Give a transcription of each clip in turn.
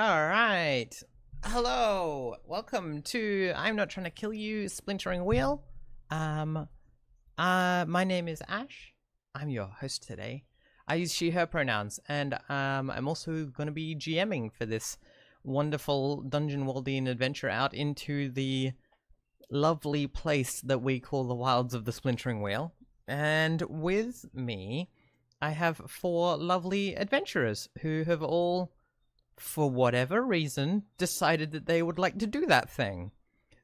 All right. Hello. Welcome to I'm Not Trying to Kill You, Splintering Wheel. Um, my name is Ash. I'm your host today. I use she, her pronouns, and I'm also going to be GMing for this wonderful Dungeon Worldian adventure out into the lovely place that we call the Wilds of the Splintering Wheel. And with me, I have four lovely adventurers who have all, for whatever reason, decided that they would like to do that thing.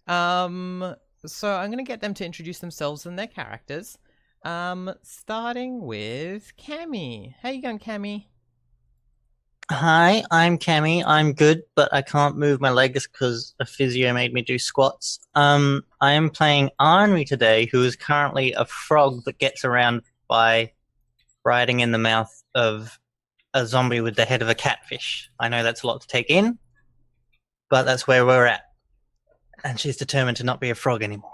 So I'm going to get them to introduce themselves and their characters. Starting with Cammy. How you going, Cammy? Hi, I'm Cammy. I'm good, but I can't move my legs because a physio made me do squats. I am playing Henri today, who is currently a frog that gets around by riding in the mouth of a zombie with the head of a catfish. I know that's a lot to take in, but that's where we're at. And she's determined to not be a frog anymore.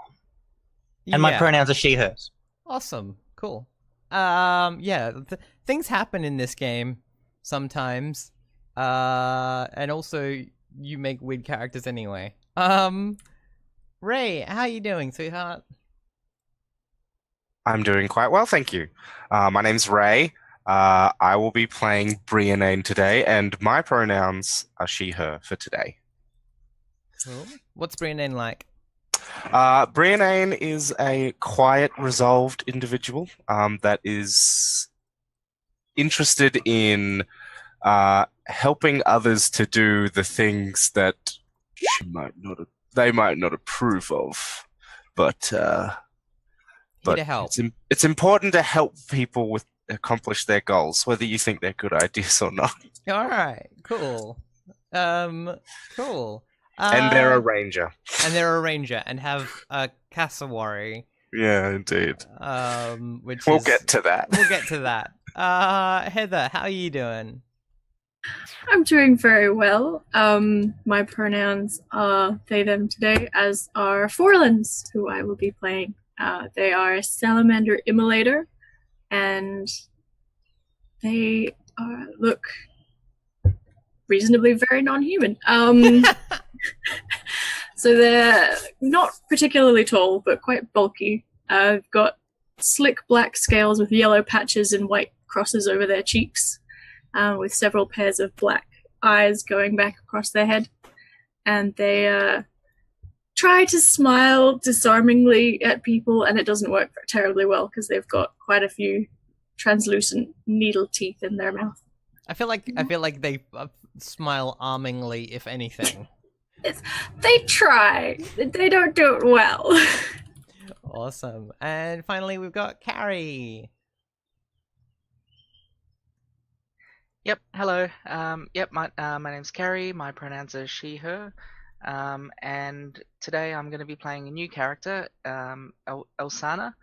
And my Yeah. pronouns are she, hers. Awesome. Cool. Yeah, things happen in this game sometimes. And also you make weird characters anyway. Ray, how you doing, sweetheart? I'm doing quite well, thank you. My name's Ray. I will be playing Brianane today, and my pronouns are she, her for today. Cool. What's Brianane like? Brianane is a quiet, resolved individual that is interested in helping others to do the things that they might not approve of, but Here to help. it's important to help people accomplish their goals, whether you think they're good ideas or not. All right. Cool. Cool. And they're a ranger. And they're a ranger and have a cassowary. Yeah, indeed. Which We'll get to that. We'll get to that. Heather, how are you doing? I'm doing very well. My pronouns are they, them today, as are Forlands, who I will be playing. They are a salamander immolator, and they look reasonably very non-human. So they're not particularly tall, but quite bulky. Got slick black scales with yellow patches and white crosses over their cheeks, with several pairs of black eyes going back across their head. And they try to smile disarmingly at people, and it doesn't work terribly well because they've got quite a few translucent needle teeth in their mouth. I feel like they smile armingly, if anything. They try. They don't do it well. Awesome. And finally, we've got Carrie. Yep, hello. My name's Carrie. My pronouns are she, her. And today I'm going to be playing a new character, Elsana.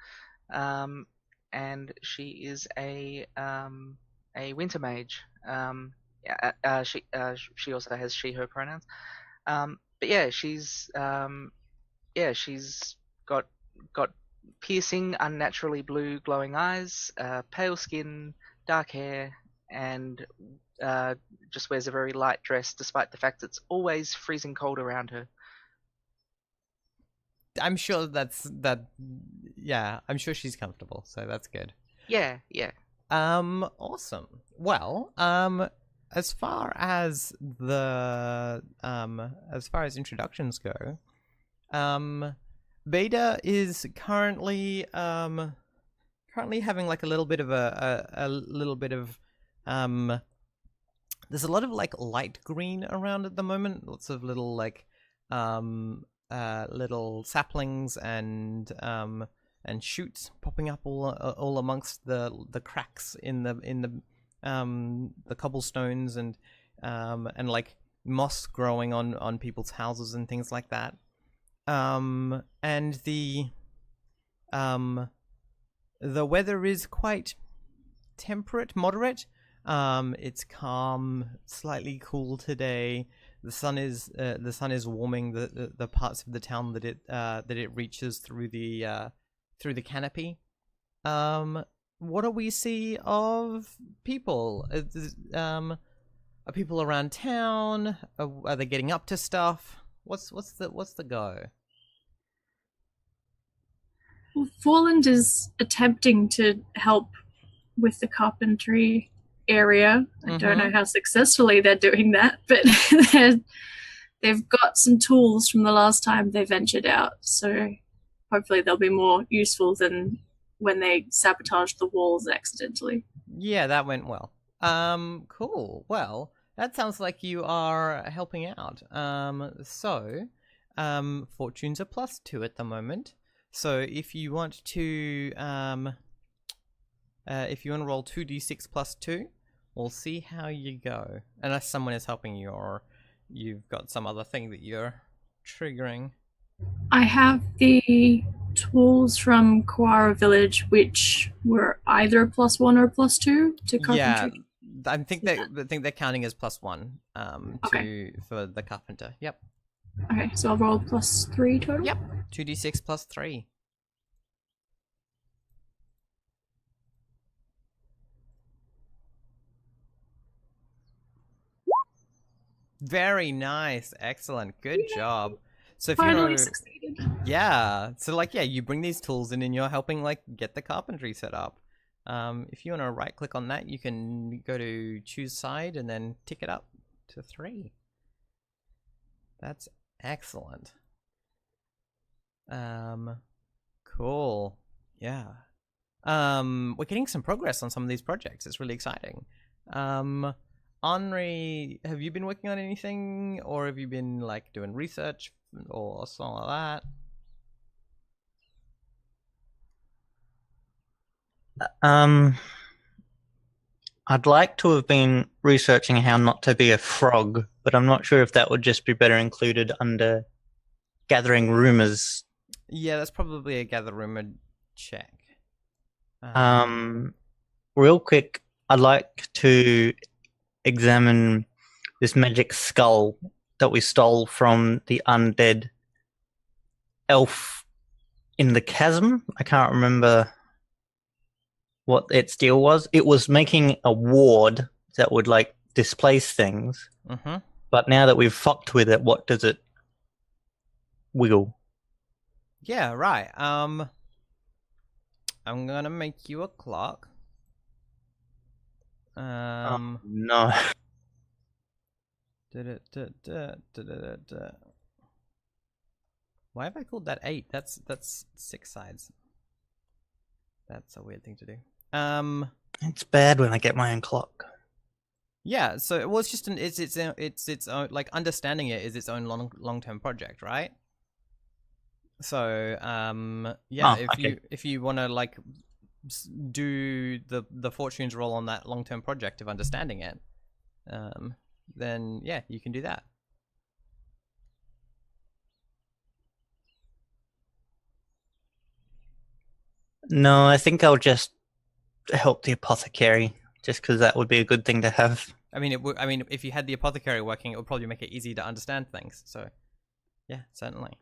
And she is a winter mage. She also has she, her pronouns. But yeah, she's got piercing, unnaturally blue, glowing eyes, pale skin, dark hair, and just wears a very light dress, despite the fact it's always freezing cold around her. I'm sure I'm sure she's comfortable, so that's good. Yeah. Awesome. Well, as far as introductions go, Beta is currently having like a little bit of there's a lot of like light green around at the moment. Lots of little like little saplings and shoots popping up all amongst the cracks in the cobblestones and like moss growing on people's houses and things like that. And the weather is quite temperate, moderate. It's calm, slightly cool today. The sun is warming the parts of the town that it reaches through the canopy. What do we see of people? Are people around town? Are they getting up to stuff? What's the go? Well, Forland is attempting to help with the carpentry area. I don't know how successfully they're doing that, but they've got some tools from the last time they ventured out, so hopefully they'll be more useful than when they sabotaged the walls accidentally. Yeah, that went well. Cool. Well, that sounds like you are helping out. Fortune's a +2 at the moment. So if you want to, roll 2d6 +2, we'll see how you go. Unless someone is helping you, or you've got some other thing that you're triggering. I have the tools from Koara Village, which were either a +1 or a +2 to carpentry. Yeah, I think they're counting as +1 for the carpenter. Yep. Okay, so I'll roll +3 total. Yep. 2d6 +3. Very nice. Excellent. Good job. So if Finally you're succeeded. you bring these tools in and you're helping get the carpentry set up. If you want to right click on that, you can go to choose side and then tick it up to 3. That's excellent. Cool. Yeah. We're getting some progress on some of these projects. It's really exciting. Henri, have you been working on anything, or have you been doing research or something like I'd like to have been researching how not to be a frog, but I'm not sure if that would just be better included under gathering rumors. Yeah, that's probably a gather rumor check. Real quick, I'd like to examine this magic skull that we stole from the undead elf in the chasm. I can't remember what its deal was. It was making a ward that would displace things. Mm-hmm. But now that we've fucked with it, what does it wiggle? Yeah, right. I'm gonna make you a clock. No. Why have I called that 8? That's 6 sides. That's a weird thing to do. It's bad when I get my own clock. Yeah, so it's just its own, understanding it is its own long-term project, right? So if you want to do the fortunes roll on that long-term project of understanding it, then yeah, you can do that. No, I think I'll just help the apothecary, just because that would be a good thing to have. I mean, if you had the apothecary working, it would probably make it easy to understand things. So, yeah, certainly.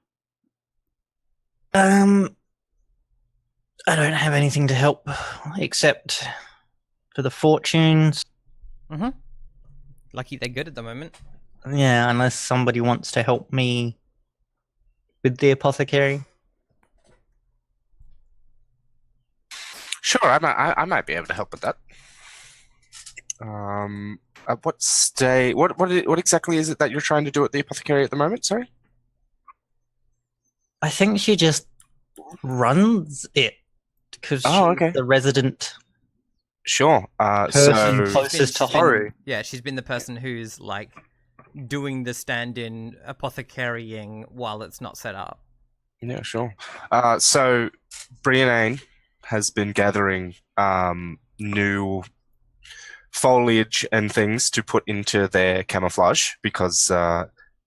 I don't have anything to help except for the fortunes. Mm-hmm. Lucky they're good at the moment. Yeah, unless somebody wants to help me with the apothecary. Sure, I might be able to help with that. At what stage? What exactly is it that you're trying to do at the apothecary at the moment? Sorry. I think she just runs it because she's the resident. Sure. Person closest to Haru. Yeah, she's been the person who's doing the stand-in apothecarying while it's not set up. Yeah, sure. So Brianne has been gathering new foliage and things to put into their camouflage because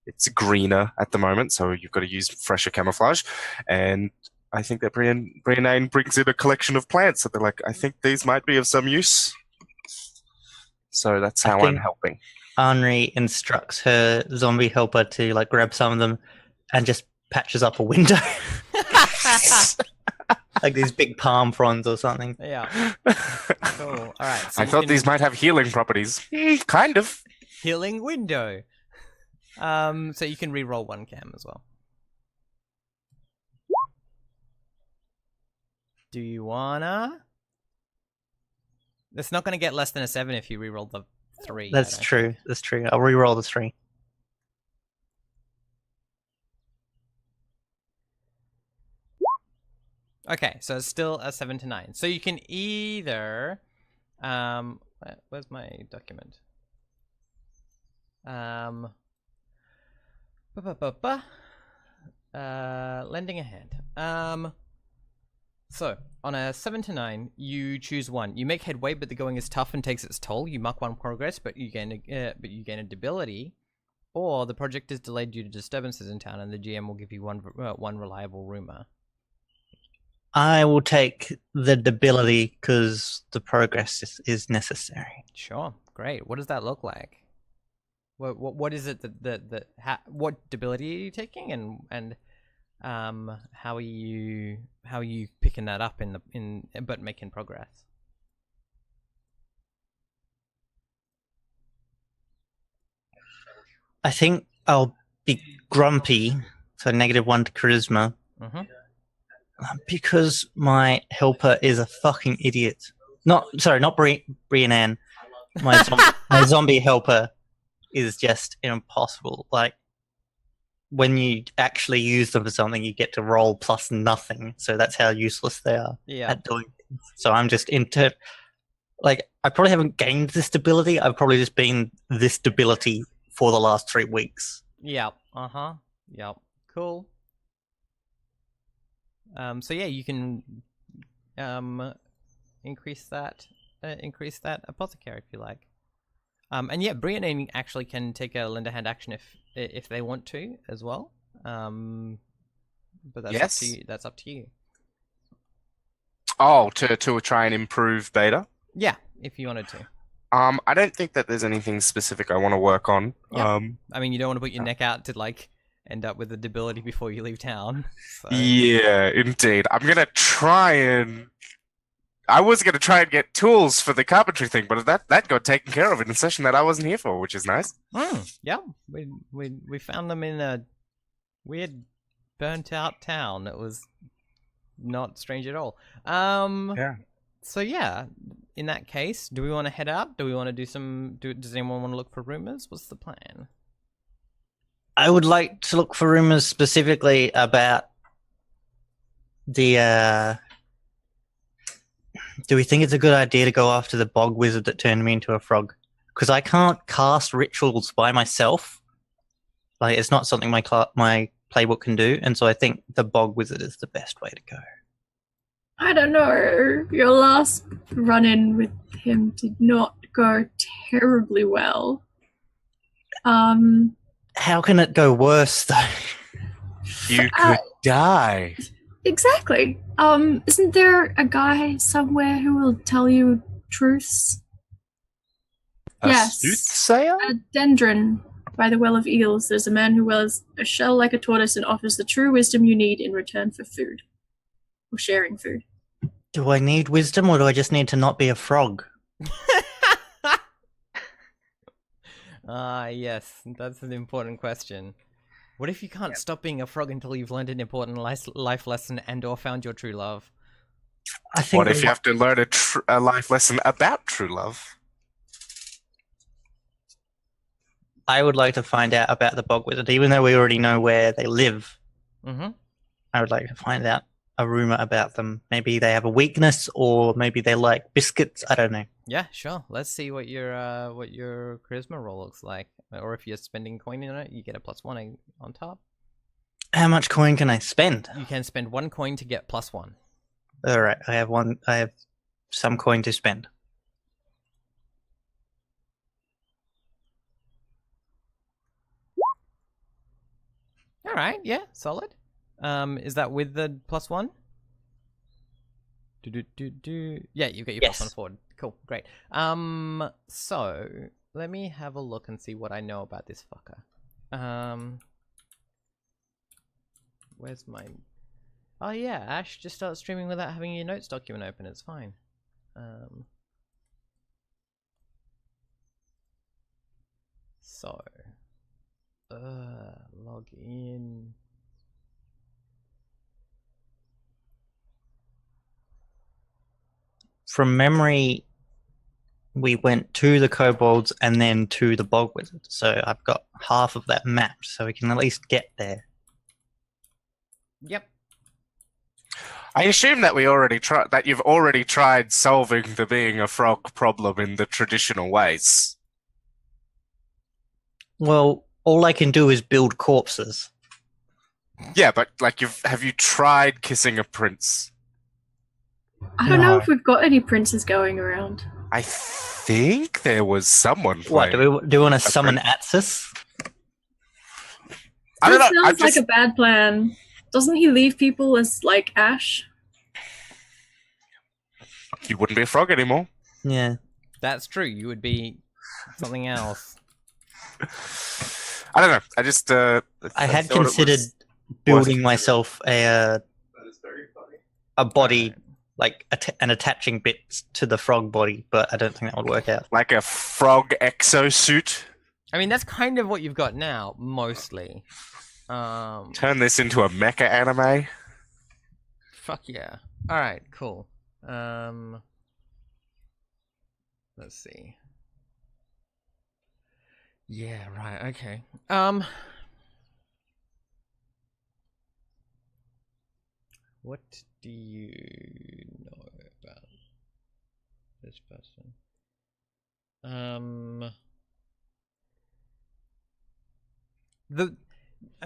it's greener at the moment, so you've got to use fresher camouflage. And I think that Brianne brings in a collection of plants that they're like, I think these might be of some use. So that's how I'm helping. Henri instructs her zombie helper to grab some of them and just patches up a window. Like these big palm fronds or something. Yeah. Cool. All right. So I thought these might have healing properties. Kind of. Healing window. So you can re-roll one cam as well. Do you wanna? It's not gonna get less than a 7 if you re-roll the 3. That's true. That's true. I'll re-roll the 3. Okay, so it's still a 7 to 9. So you can either, where's my document? Lending a hand. So on a 7 to 9, you choose one. You make headway, but the going is tough and takes its toll. You mark 1 progress, but you gain a debility, or the project is delayed due to disturbances in town, and the GM will give you one reliable rumor. I will take the debility because the progress is necessary. Sure, great. What does that look like? What is it what debility are you taking, and how are you picking that up but making progress? I think I'll be grumpy, so -1 to charisma, because my helper is a fucking idiot. Not Brian Ann. My zombie helper is just impossible. Like, when you actually use them for something, you get to roll plus nothing. So that's how useless they are at doing things. So I'm just like, I probably haven't gained this ability. I've probably just been this ability for the last 3 weeks. Yep. Yep. Cool. So yeah, you can increase that apothecary if you like. And yeah, Brianne actually can take a lend a hand action if they want to as well. But that's up to you. That's up to you. Oh, to try and improve beta? Yeah, if you wanted to. I don't think that there's anything specific I want to work on. Yep. I mean, you don't want to put your neck out to like end up with a debility before you leave town. So. Yeah, indeed. I was gonna try and get tools for the carpentry thing, but that got taken care of in a session that I wasn't here for, which is nice. Yeah, we found them in a weird burnt out town. It was not strange at all. Yeah. So yeah, in that case, do we want to head out? Do we want to do some? Does anyone want to look for rumors? What's the plan? I would like to look for rumors specifically about the. Do we think it's a good idea to go after the bog wizard that turned me into a frog? Because I can't cast rituals by myself. Like, it's not something my playbook can do, and so I think the bog wizard is the best way to go. I don't know. Your last run-in with him did not go terribly well. How can it go worse, though? You could die. Exactly. Isn't there a guy somewhere who will tell you truths? Yes. Soothsayer? A Dendron by the Well of Eels. There's a man who wears a shell like a tortoise and offers the true wisdom you need in return for food. Or sharing food. Do I need wisdom, or do I just need to not be a frog? Yes, that's an important question. What if you can't stop being a frog until you've learned an important life lesson and/or found your true love? What if you have to learn a life lesson about true love? I would like to find out about the bog wizard, even though we already know where they live. I would like to find out a rumor about them. Maybe they have a weakness, or maybe they like biscuits. I don't know. Yeah, sure. Let's see what your charisma roll looks like. Or if you're spending coin in it, you get a +1 on top. How much coin can I spend? You can spend 1 coin to get +1. All right, I have some coin to spend. All right, yeah, solid. Is that with the +1? Yeah, you get your +1 forward. Cool, great. So let me have a look and see what I know about this fucker. Where's my? Oh yeah, Ash, just start streaming without having your notes document open. It's fine. So, log in. From memory, we went to the kobolds and then to the bog wizard. So I've got half of that mapped, so we can at least get there. Yep. I assume that you've already tried solving the being a frog problem in the traditional ways. Well, all I can do is build corpses. Yeah, but like have you tried kissing a prince? I don't know No. if we've got any princes going around. I think there was someone What, playing. do we want to a summon prince. Atsis? I don't That know. sounds like a bad plan. Doesn't he leave people as like Ash? You wouldn't be a frog anymore. Yeah. That's true. You would be something else. I don't know. I just I had thought it considered was building worth myself a body, like an attaching bit to the frog body, but I don't think that would work out. like a frog exosuit. I mean, that's kind of what you've got now, mostly. Turn this into a mecha anime. Fuck yeah. Alright, cool. Let's see. Yeah, right, okay. What do you know about this person? I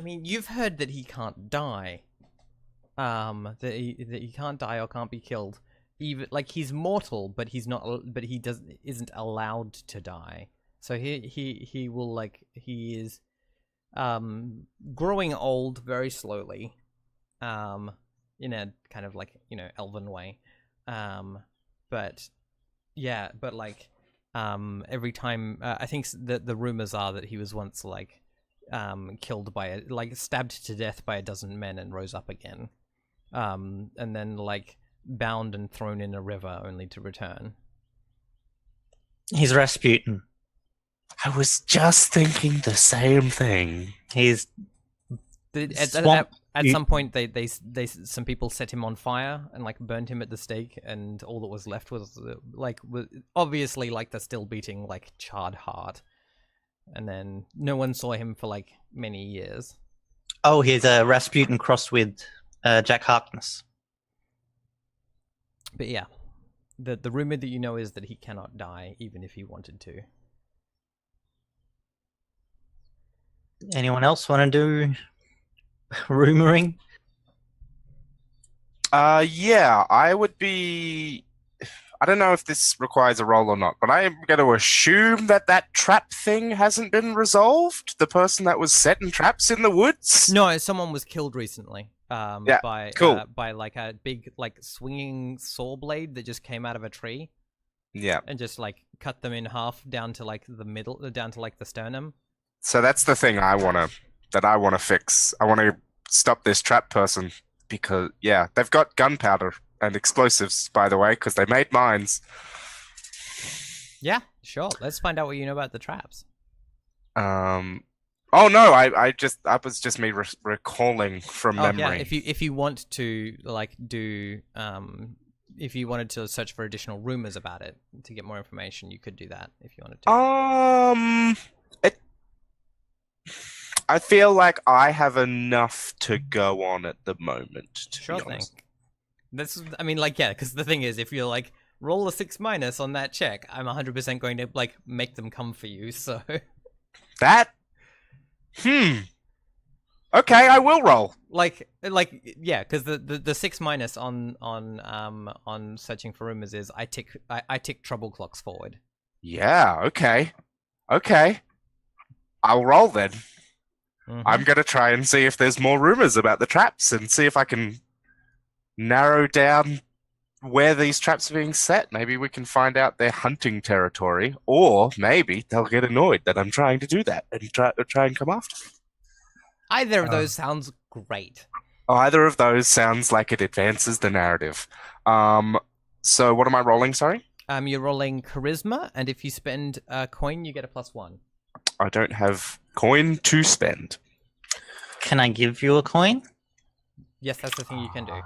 mean, you've heard that he can't die. That he can't die or can't be killed. Even like he's mortal, but he's not. But he isn't allowed to die. So he will he is, growing old very slowly, in a kind of elven way, but yeah, but every time I think the rumors are that he was once killed by stabbed to death by a dozen men and rose up again, and then bound and thrown in a river only to return. He's Rasputin. I was just thinking the same thing. He's At some point, they some people set him on fire and burned him at the stake, and all that was left was obviously the still beating charred heart, and then no one saw him for many years. Oh, he's a Rasputin crossed with Jack Harkness. But yeah, the rumor that you know is that he cannot die even if he wanted to. Anyone else want to do rumoring? Yeah, I would be. I don't know if this requires a roll or not, but I am going to assume that trap thing hasn't been resolved. The person that was setting traps in the woods. No, someone was killed recently. Yeah, by cool. By a big swinging saw blade that just came out of a tree. Yeah. And just cut them in half down to the middle, down to the sternum. So that's the thing I want to fix. I want to stop this trap person because they've got gunpowder and explosives, by the way, because they made mines. Yeah, sure. Let's find out what you know about the traps. Oh no, I was just me recalling from memory. Yeah, if you want to do if you wanted to search for additional rumors about it to get more information, you could do that if you wanted to. I feel like I have enough to go on at the moment. Sure thing. I mean, because the thing is, if you're roll a 6- on that check, I'm 100% going to make them come for you. So that. Okay, I will roll. Yeah, because the 6- on searching for rumors is I tick trouble clocks forward. Yeah. Okay. I'll roll then. Mm-hmm. I'm gonna try and see if there's more rumors about the traps and see if I can narrow down where these traps are being set. Maybe we can find out their hunting territory, or maybe they'll get annoyed that I'm trying to do that and try and come after me. Either of those sounds great. Either of those sounds like it advances the narrative. So what am I rolling? Sorry. You're rolling charisma, and if you spend a coin, you get a +1. I don't have coin to spend. Can I give you a coin? Yes, that's the thing you can do.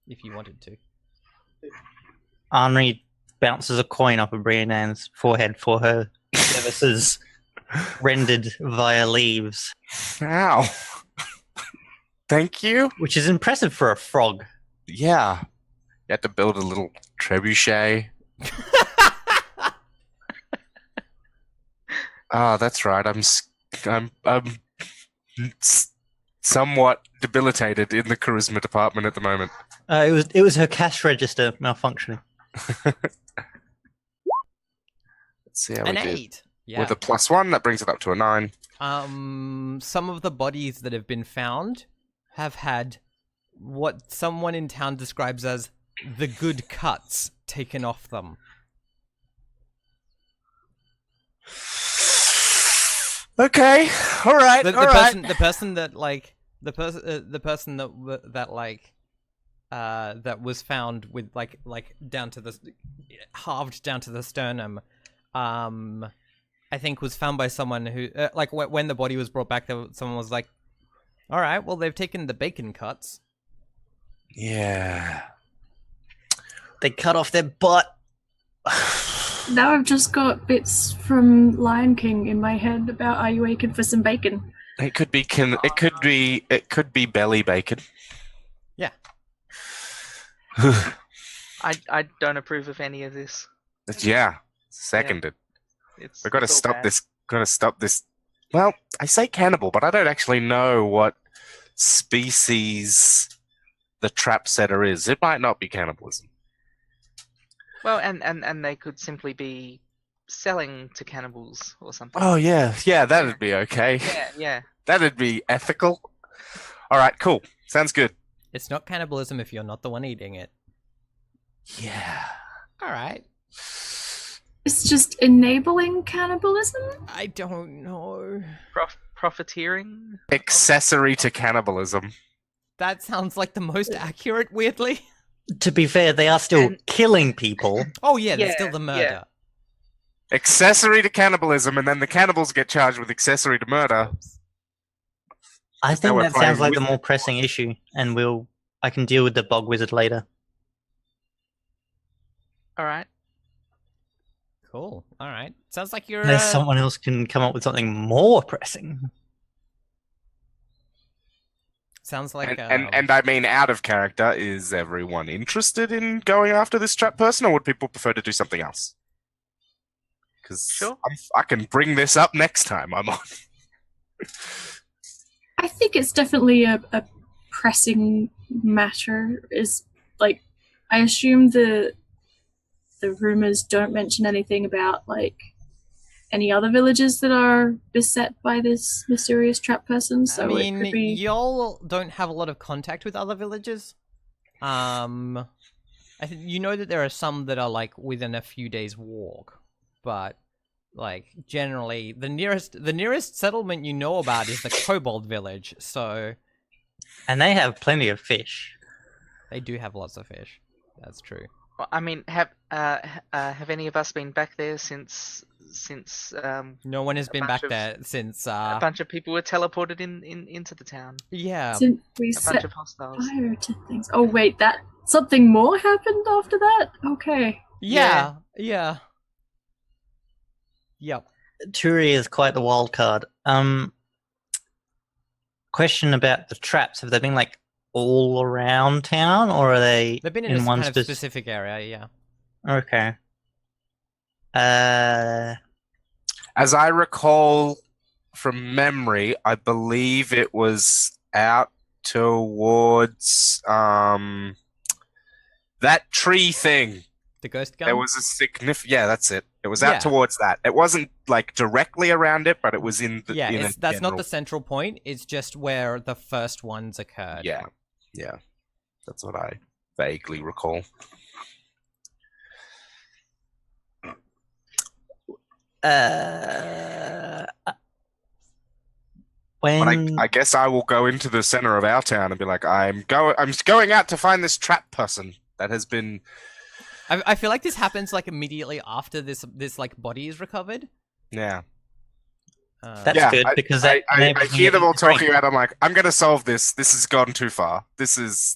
If you wanted to. Henri bounces a coin up of Brianne's forehead for her services rendered via leaves, Ow. Thank you. which is impressive for a frog. Yeah. You had to build a little trebuchet. Ah, that's right. I'm somewhat debilitated in the charisma department at the moment. It was her cash register malfunctioning. Let's see how An we did. 8. Yeah. With a +1, that brings it up to a 9. Some of the bodies that have been found have had what someone in town describes as the good cuts taken off them. Okay. All right. The person that that was found with like down to the halved down to the sternum, I think was found by someone who when the body was brought back, someone was like, "All right, well they've taken the bacon cuts." Yeah. They cut off their butt. Now I've just got bits from Lion King in my head about "Are you aching for some bacon?" It could be belly bacon. Yeah. I don't approve of any of this. Yeah. Seconded. It's We've got to it's all stop bad. this. Got to stop this. Well, I say cannibal, but I don't actually know what species the trap setter is. It might not be cannibalism. Well, and they could simply be selling to cannibals or something. Oh yeah, that'd be okay. Yeah. That'd be ethical. All right, cool. Sounds good. It's not cannibalism if you're not the one eating it. Yeah. All right. It's just enabling cannibalism? I don't know. Profiteering. Accessory to cannibalism. That sounds like the most accurate, weirdly. To be fair, they are still And- killing people. Oh yeah, there's Yeah, still the murder. Accessory to cannibalism, and then the cannibals get charged with accessory to murder. I Now think we're that sounds playing like the with- more pressing issue, and I can deal with the bog wizard later. All right. Cool. All right. Sounds like you're. Unless someone else can come up with something more pressing. Sounds like. And I mean, out of character, is everyone interested in going after this trap person, or would people prefer to do something else? Because Sure. I can bring this up next time I'm on. I think it's definitely a pressing matter. I assume the rumors don't mention anything about any other villages that are beset by this mysterious trap person. So I mean, it could be. y'all don't have a lot of contact with other villages. I think you know that there are some that are within a few days' walk, but generally the nearest settlement you know about is the Kobold village. So And they have plenty of fish. they do have lots of fish. That's true. Well, I mean, have any of us been back there since No one has A been bunch back of- there since. a bunch of people were teleported into the town? Yeah. Since we A bunch set of hostiles. fire to things. Oh wait, that something more happened after that? Okay. Yeah. Yeah. Yep. Turi is quite the wild card. Question about the traps. Have they been all around town, or are they They've been in a one kind of specific area. Yeah. Okay. As I recall from memory, I believe it was out towards that tree thing. The ghost gun. There was a significant. Yeah, that's it. It was out Yeah. towards that. It wasn't directly around it, but it was in the. Yeah, in a that's not general- the central point. It's just where the first ones occurred. Yeah, that's what I vaguely recall. When But I guess I will go into the center of our town and be like, I'm going out to find this trap person that has been. I feel like this happens immediately after this body is recovered. Yeah. That's Yeah, good because I that enables hear them all to drink. talking about. I'm like, I'm gonna solve this. This has gone too far. This is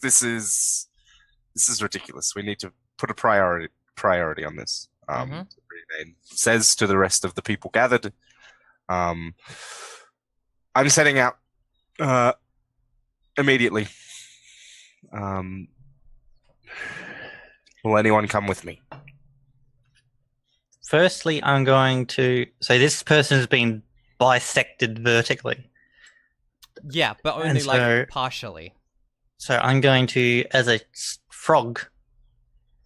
ridiculous. We need to put a priority on this. Renane says to the rest of the people gathered. I'm setting out immediately. Will anyone come with me? Firstly, I'm going to say this person has been bisected vertically. Yeah, but only And so- like partially. So I'm going to, as a frog,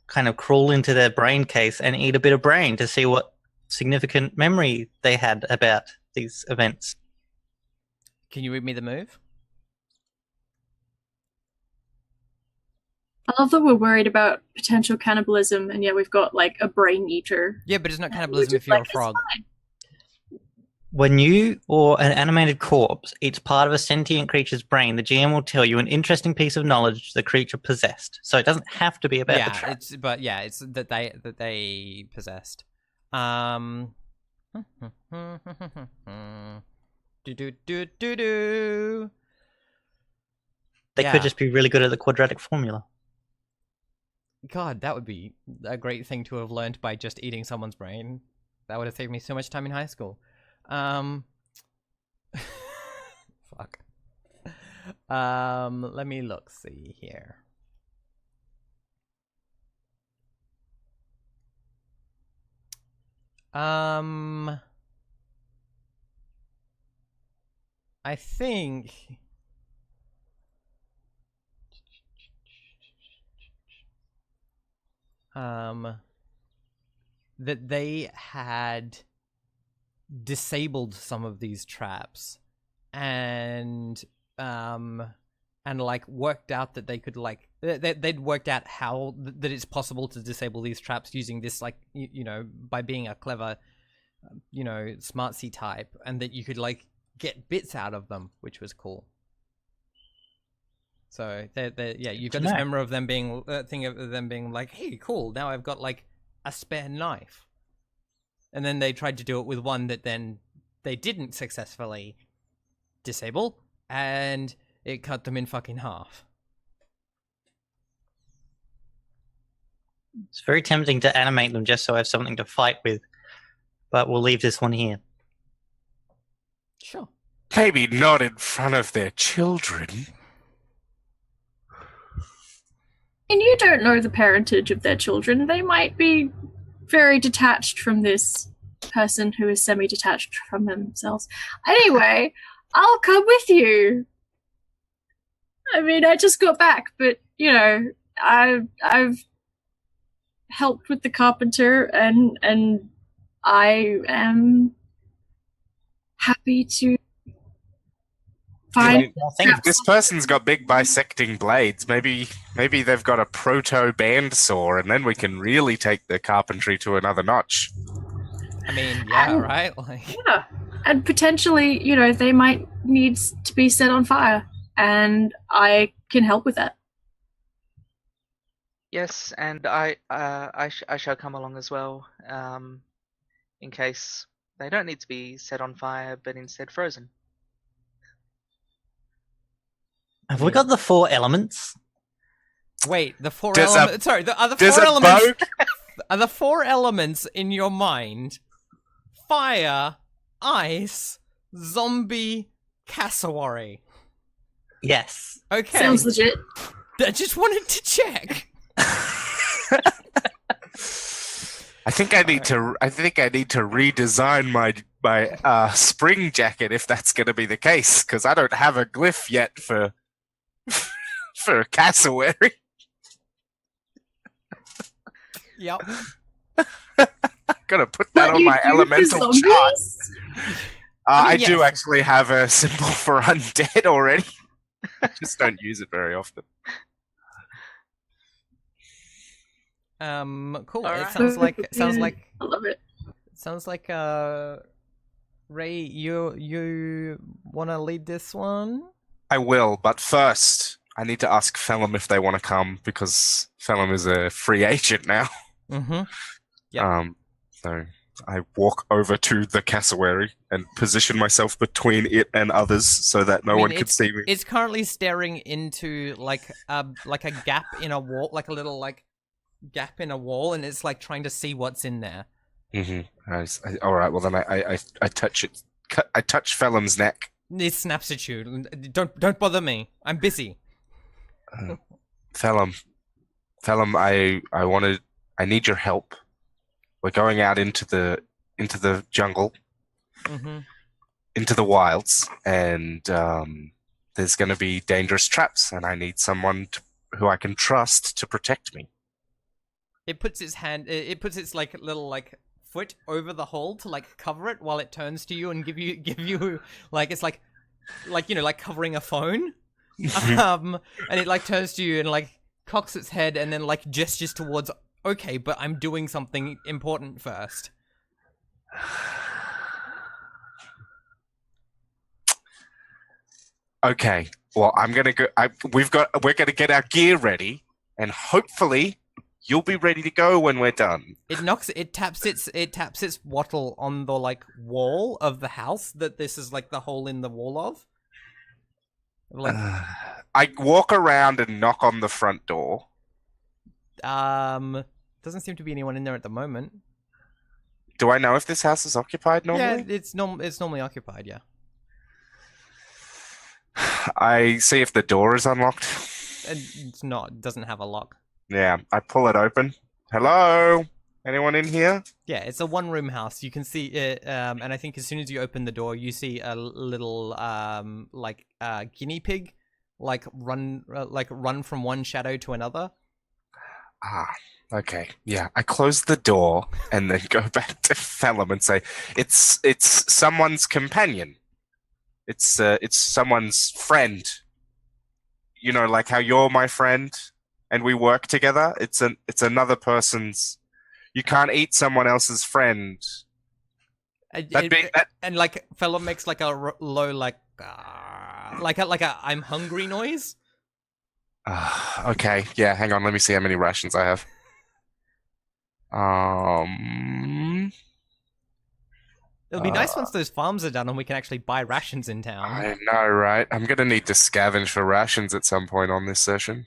kind of crawl into their brain case and eat a bit of brain to see what significant memory they had about these events. Can you read me the move? I love that we're worried about potential cannibalism, and yet we've got like a brain eater. Yeah, but it's not Which cannibalism is if you're like, a frog. it's fine. When you or an animated corpse eats part of a sentient creature's brain, the GM will tell you an interesting piece of knowledge the creature possessed. So it doesn't have to be about the Yeah, trap. it's that they possessed. Do do do do do. They yeah. could just be really good at the quadratic formula. God, that would be a great thing to have learned by just eating someone's brain. That would have saved me so much time in high school. Fuck. Let me look. See here. I think. That they had disabled some of these traps and like worked out that they could like they'd worked out how that it's possible to disable these traps using this like you know by being a clever smartsy type, and that you could like get bits out of them, which was cool. So yeah, you've got this memory of them being thing of them being like, hey, cool, now I've got like a spare knife. And then they tried to do it with one that then they didn't successfully disable, and it cut them in fucking half. It's very tempting to animate them just so I have something to fight with, but we'll leave this one here. Sure. Maybe not in front of their children. And you don't know the parentage of their children. They might be very detached from this person who is semi-detached from themselves. Anyway, I'll come with you. I mean, I just got back, but you know, I've helped with the carpenter, and I am happy to find. If this person's got big bisecting blades, maybe they've got a proto bandsaw, and then we can really take the carpentry to another notch. I mean, yeah, right? Like, yeah, and potentially, you know, they might need to be set on fire, and I can help with that. Yes, and I shall come along as well, in case they don't need to be set on fire, but instead frozen. Have we got the 4 elements? wait, the four Does elements. Sorry, are the Does four a elements? boat Are the 4 elements in your mind? Fire, ice, zombie, cassowary. Yes. Okay. Sounds legit. I just wanted to check. I think I need to redesign my spring jacket if that's going to be the case, because I don't have a glyph yet for for cassowary. Yep. Gotta put that What on you my do for elemental chart. zombies? I yes. do actually have a symbol for undead already. Just don't use it very often. Cool. It Alright. sounds like I love it. Ray, you want to lead this one? I will, but first I need to ask Phelim if they want to come, because Phelim is a free agent now. Mm-hmm. Yep. So I walk over to the cassowary and position myself between it and others so that no one can see me. It's currently staring into like a gap in a wall, like a little like gap in a wall, and it's like trying to see what's in there. Mm-hmm. All right. Well, then I touch it. I touch Phelim's neck. It snaps at you. Don't bother me. I'm busy. Phelim, I need your help. We're going out into the jungle, into the wilds, and there's going to be dangerous traps, and I need someone who I can trust to protect me. It puts its hand. It puts its like little like foot over the hole to like cover it while it turns to you and give you like it's like you know like covering a phone. And it like turns to you and like cocks its head and then like gestures towards. Okay, but I'm doing something important first. Okay. Well, I'm gonna go. We're gonna get our gear ready, and hopefully, you'll be ready to go when we're done. It taps its wattle on the like wall of the house that this is like the hole in the wall of. Like, I walk around and knock on the front door. doesn't seem to be anyone in there at the moment. Do I know if this house is occupied normally? Yeah, it's normally occupied. Yeah. I see if the door is unlocked. It's not. It doesn't have a lock. Yeah, I pull it open. Hello? Anyone in here? Yeah, it's a one-room house. You can see it, and I think as soon as you open the door, you see a little guinea pig, run from one shadow to another. Ah, okay. Yeah, I close the door and then go back to Phelim and say, "It's someone's companion. It's someone's friend. You know, like how you're my friend and we work together. It's another person's. You can't eat someone else's friend." And like Phelim makes like a low like a I'm hungry noise. Okay, yeah. Hang on, let me see how many rations I have. It'll be nice once those farms are done and we can actually buy rations in town. I know, right? I'm gonna need to scavenge for rations at some point on this session.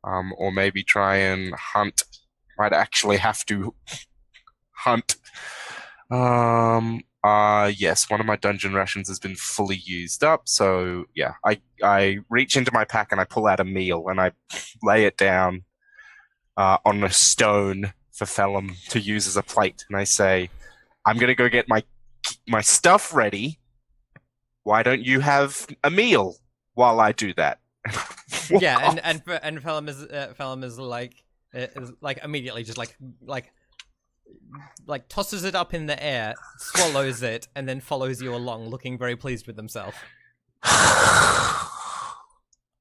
Or maybe try and hunt. Might actually have to hunt. Yes, one of my dungeon rations has been fully used up, so yeah, I reach into my pack and I pull out a meal and I lay it down on a stone for Phelim to use as a plate, and I say, "I'm gonna go get my stuff ready. Why don't you have a meal while I do that?" Yeah, and Phelim is like immediately just like tosses it up in the air, swallows it, and then follows you along, looking very pleased with himself.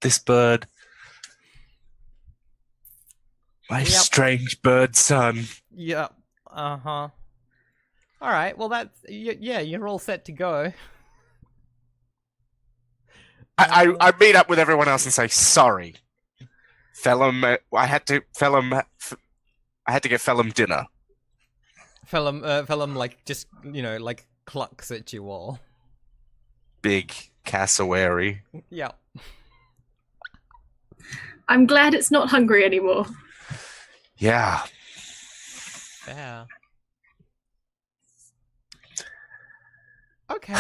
This bird. My strange bird son. Yep. Uh-huh. Alright, well yeah, you're all set to go. I meet up with everyone else and say, "Sorry. Phelim, I had to get Phelim dinner." Phelim like just, you know, like clucks at you all. Big cassowary. Yeah. I'm glad it's not hungry anymore. Yeah. Yeah. Okay.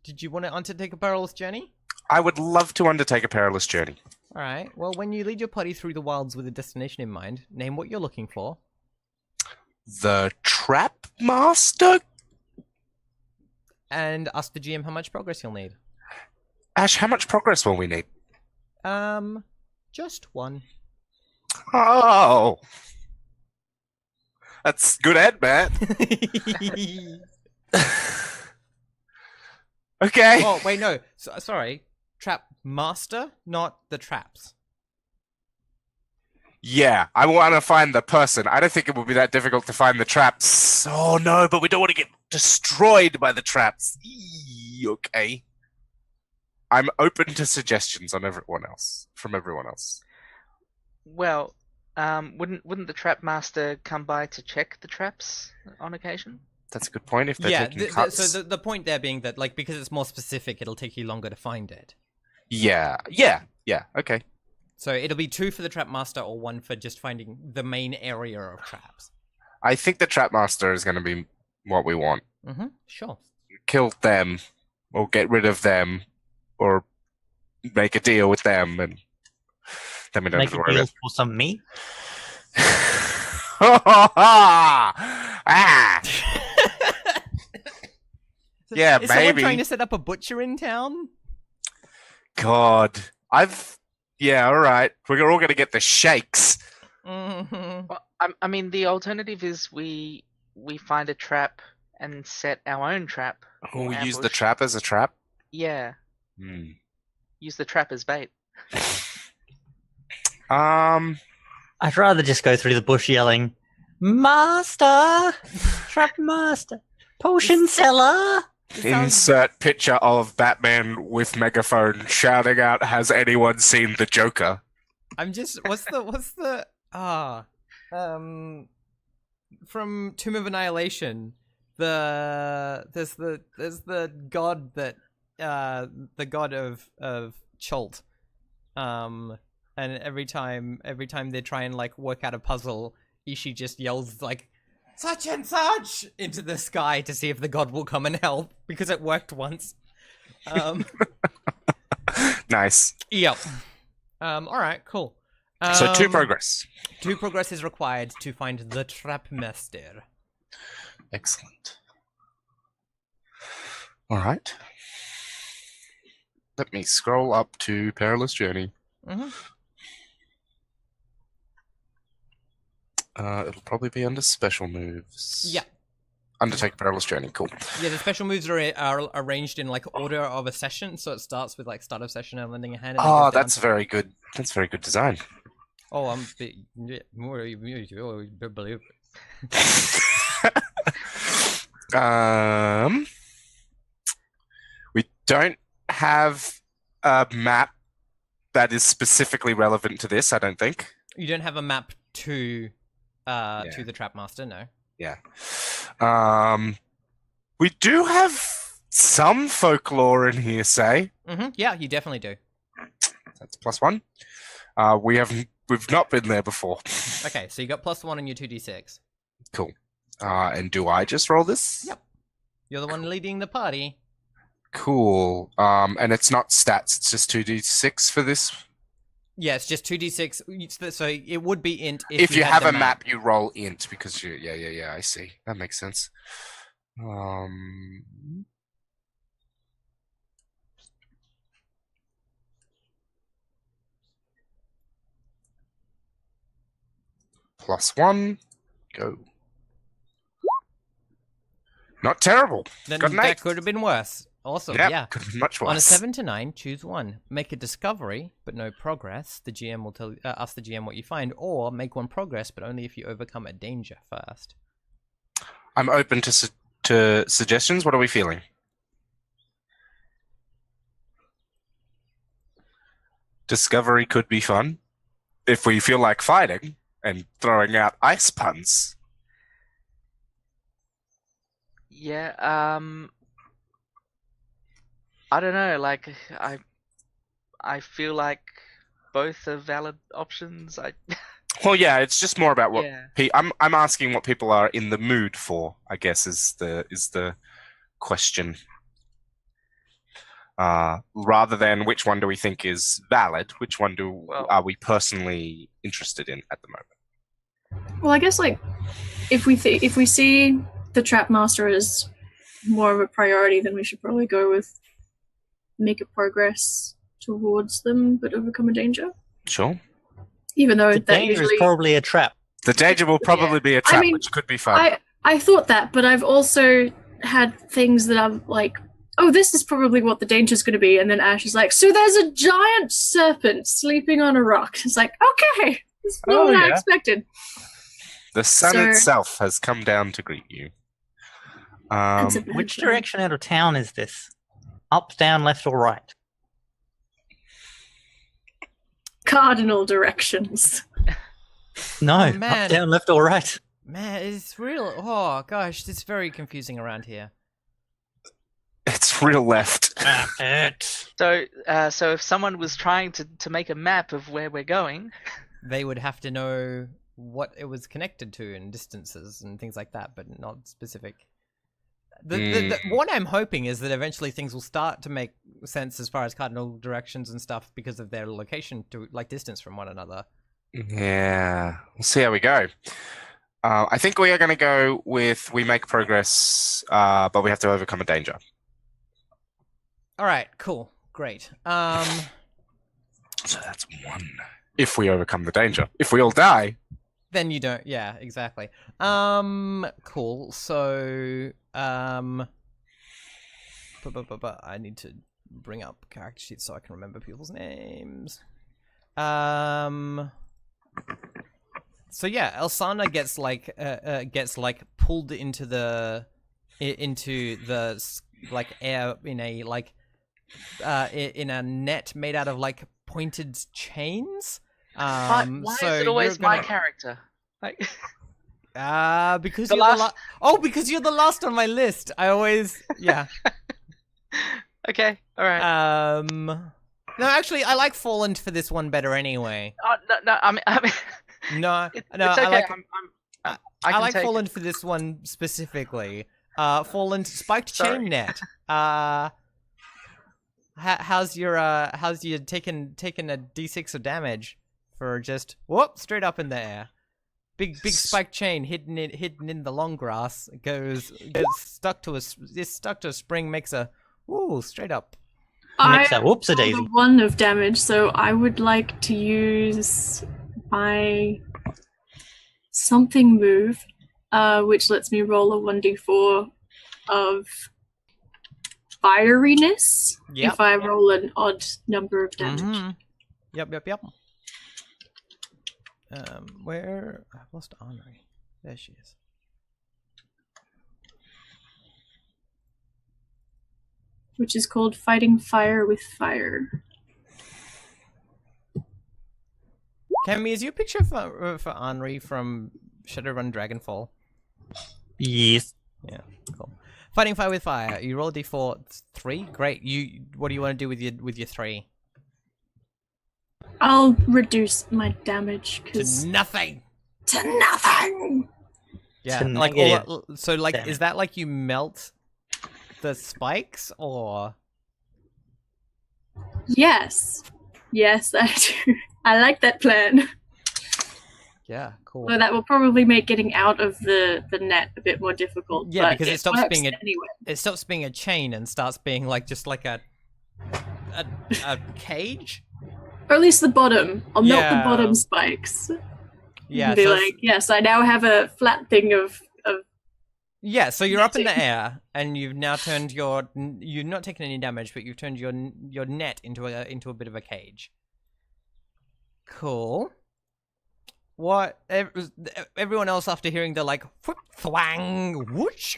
Did you want to undertake a perilous journey? I would love to undertake a perilous journey. Alright, well, when you lead your party through the wilds with a destination in mind, name what you're looking for. The Trap Master? And ask the GM how much progress you'll need. Ash, how much progress will we need? Just one. Oh. That's good ad, Matt. Okay. Oh, wait, no. Sorry. Trap Master, not the traps. Yeah, I want to find the person. I don't think it will be that difficult to find the traps. Oh, no, but we don't want to get destroyed by the traps. Okay. I'm open to suggestions from everyone else. Well, Wouldn't the trap master come by to check the traps on occasion? That's a good point. If they're Yeah, taking cuts. so the point there being that, like, because it's more specific, it'll take you longer to find it. Yeah. Okay. So it'll be 2 for the trap master or 1 for just finding the main area of traps. I think the trap master is going to be what we want. Mm-hmm. Sure. Kill them, or get rid of them, or make a deal with them, and then we don't have Make to a worry deal about. for some meat. Ah! Yeah, Is someone maybe. trying to set up a butcher in town? God, yeah, all right. We're all gonna get the shakes. Mm-hmm. Well, I mean, the alternative is we find a trap and set our own trap. or We'll use the ambush. trap as a trap. Yeah, Hmm. use the trap as bait. I'd rather just go through the bush yelling, "Master! Trap master! Potion seller!" Insert picture of Batman with megaphone shouting out, "Has anyone seen the Joker?" I'm just from Tomb of Annihilation, there's the god that the god of Chult. And every time they try and like work out a puzzle, Ishi just yells like such and such into the sky to see if the god will come and help, because it worked once. Nice. Yep. Alright, cool. So 2 progress. 2 progress is required to find the trap master. Excellent. All right. Let me scroll up to Perilous Journey. Mm-hmm. It'll probably be under special moves. Yeah. Undertake Perilous Journey. Cool. Yeah, the special moves are arranged in like order of a session, so it starts with like start of session and lending a hand. And then Oh, goes down that's to- very good. That's very good design. Oh, I'm more believe. We don't have a map that is specifically relevant to this, I don't think. You don't have a map to the trap master, no. Yeah. We do have some folklore in here, say. Mm-hmm. Yeah, you definitely do. That's +1. We've not been there before. Okay, so you got +1 on your 2d6. Cool. And do I just roll this? Yep. You're the one leading the party. Cool. And it's not stats, it's just 2d6 for this. Yeah, it's just 2d6. So it would be int If you had have the a map, you roll int because you. Yeah. I see. That makes sense. +1. Go. Not terrible. Then Got an that 8. could have been worse. Awesome, Yep, yeah. could have been much worse. On a 7 to 9, choose 1. Make a discovery, but no progress. The GM will ask the GM what you find, or make 1 progress, but only if you overcome a danger first. I'm open to suggestions. What are we feeling? Discovery could be fun. If we feel like fighting and throwing out ice puns. Yeah. I don't know. Like I feel like both are valid options. Well, yeah, it's just more about what Yeah. I'm asking what people are in the mood for, I guess is the question. Rather than which one do we think is valid, which one are we personally interested in at the moment? Well, I guess like if we see the trap master as more of a priority, then we should probably go with make a progress towards them, but overcome a danger. Sure. Even though The that danger usually is probably a trap. The danger will probably be a trap, mean, which could be fun. I thought that, but I've also had things that I'm like, oh, this is probably what the danger is going to be, and then Ash is like, so there's a giant serpent sleeping on a rock. It's like, okay, this is not what I expected. The sun So- itself has come down to greet you. That's a bad Which plan. direction out of town is this? Up, down, left, or right? Cardinal directions. No, Oh, up, man. down, left, or right. Man, it's real. Oh gosh, it's very confusing around here. It's real left. So, so if someone was trying to make a map of where we're going, They would have to know what it was connected to and distances and things like that, but not specific. What I'm hoping is that eventually things will start to make sense as far as cardinal directions and stuff because of their location to like distance from one another. Yeah, we'll see how we go. I think we are going to go with we make progress, but we have to overcome a danger. All right, cool, great. So that's 1. If we overcome the danger. If we all die, Then you don't. Yeah, exactly. Cool. So, I need to bring up character sheets so I can remember people's names. So yeah, Elsana gets like pulled into the like air in a like in a net made out of like pointed chains. why So is it always you're my gonna- character? Like, because The you're the last- because you're the last on my list. I always yeah. okay, all right. No, actually, I like Fallen for this one better anyway. No, I mean, No, it's no, okay. I like I I can like take Fallen it. for this one specifically. Fallen spiked Sorry. chain net. How's your taking a d6 of damage for just whoop straight up in the air? Big spiked chain hidden in the long grass gets stuck to a spring, makes a straight up. Makes I that whoops a daisy. rolled a 1 of damage, so I would like to use my something move, which lets me roll a 1d4 of fieriness Yep. if I roll an odd number of damage. Mhm. Yep. Where I've lost Henri. There she is. Which is called fighting fire with fire. Cammy, is your picture for Henri from Shadowrun Dragonfall? Yes. Yeah, cool. Fighting fire with fire. You roll a d4, 3. Great. What do you want to do with your 3? I'll reduce my damage To because nothing. to nothing. Yeah, To like negative so. Like, damage. is that like you melt the spikes or? Yes, I do. I like that plan. Yeah, cool. Well, that will probably make getting out of the net a bit more difficult. Yeah, but because it stops works being anyway. It stops being a chain and starts being like just like a cage. Or at least the bottom. I'll melt the Yeah. bottom spikes. Yeah, And be so like, yes, I now have a flat thing of yeah. So you're up in the netting. air, and you've now turned you've not taken any damage, but you've turned your net into a bit of a cage. Cool. What? Everyone else, after hearing the like whoop, thwang, whoosh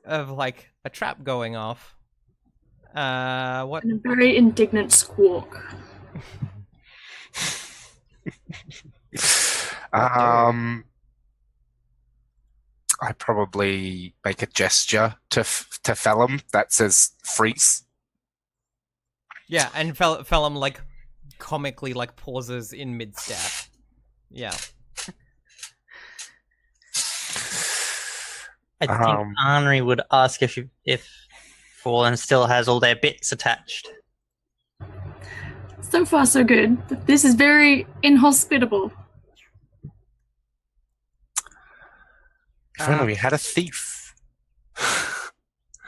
of like a trap going off. What? and a very indignant squawk. I probably make a gesture to Phelim that says freeze. Yeah, and Phelim like comically like pauses in mid step. Yeah. I think Henri would ask if Fallen still has all their bits attached. So far, so good. But this is very inhospitable. If only we had a thief.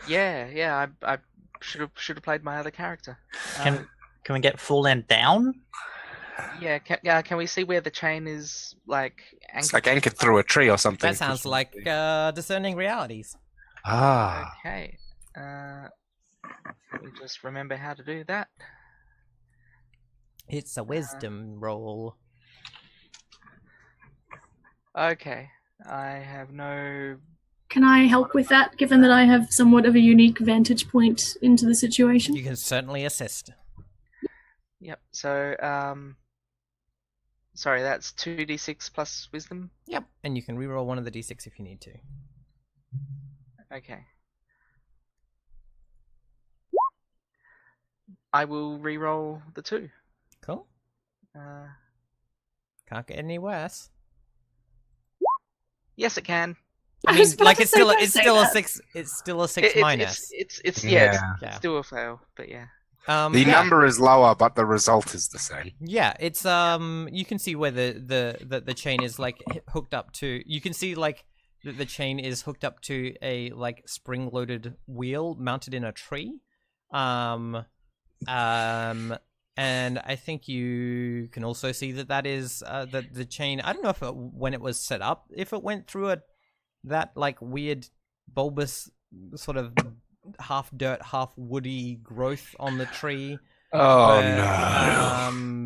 Yeah. I should have played my other character. Can we get Fallen down? Yeah. Can we see where the chain is like anchored? It's like anchored through a tree or something. That sounds like discerning realities. Ah. Okay. Let me just remember how to do that. It's a wisdom roll. Okay. I have no. Can I help with that, given that I have somewhat of a unique vantage point into the situation? You can certainly assist. Yep. So sorry, that's 2d6 plus wisdom. Yep, and you can reroll one of the d6 if you need to. Okay. I will re-roll the 2. Cool. Uh, Can't get any worse. yes, it can. I I mean, was about like to it's say, still don't it's say still a that. 6. It's still a 6 It- minus. It's Yeah. it's still a fail, but yeah. The Yeah. number is lower, but the result is the same. Yeah, it's you can see where the chain is like hooked up to. You can see like the chain is hooked up to a like spring-loaded wheel mounted in a tree. And I think you can also see that is the chain. I don't know if when it was set up, if it went through that like weird bulbous sort of half dirt, half woody growth on the tree. Oh